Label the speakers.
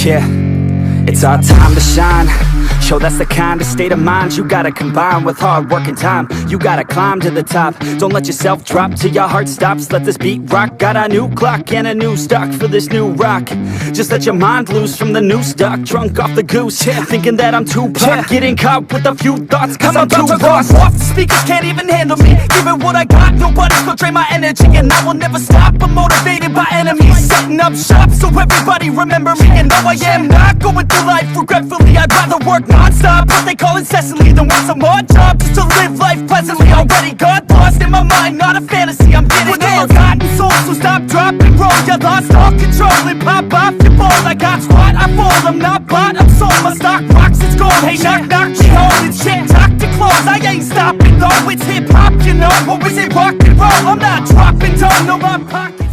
Speaker 1: Yeah, it's our time to shine. Show that's the kind of state of mind you gotta combine with hard work and time. You gotta climb to the top. Don't let yourself drop till your heart stops. Let this beat rock. Got a new clock and a new stock for this new rock. Just let your mind loose from the new stock. Drunk off the goose, thinking that I'm too pop. Getting caught with a few thoughts cause I'm too lost. Off the speakers can't even handle me. Give it what I got, nobody's gonna drain my energy. And I will never stop, I'm motivated by enemies. Setting up shop so everybody remember me. And no, I am not going through life regretfully. I'd rather work non-stop, what they call incessantly, than want some more job just to live life pleasantly. Already got lost in my mind, not a fantasy. I'm getting with all forgotten souls, so stop, drop, and roll. You lost all control and pop off your ball. I got squat, I fall, I'm not bought, I'm sold. My stock rocks, it's gold. Hey, knock, knock, she holding shit, talk to close. I ain't stopping though, it's hip-hop, you know. Or is it rock and roll? I'm not dropping down, no, my pockets